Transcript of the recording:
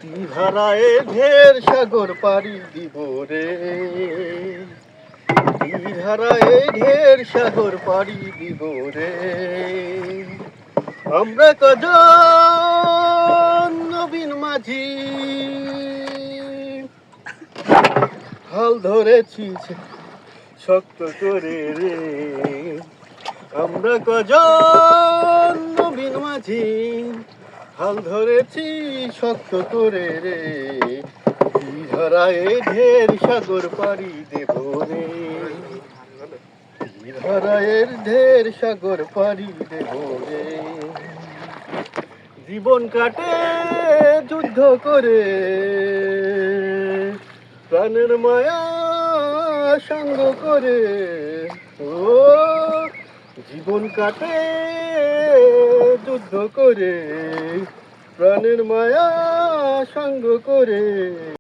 ধারায় ঢের সাগর পাড়ি দিব রে, ধারায় ঢের সাগর পাড়ি দিব রে। আমরা কজন নবীন মাঝি হাল ধরেছি শক্ত করে রে। আমরা কজন নবীন মাঝি হাল ধরেছি শক্ত করে রে। ধরায় ঢের সাগর পাড়ি দেব রে, ধরায়ের ঢের সাগর পাড়ি দেব রে। জীবন কাটে যুদ্ধ করে, প্রাণের মায়া সঙ্গ করে। ও জীবন কাটে যুদ্ধ করে, প্রাণের মায়া সঙ্গ করে।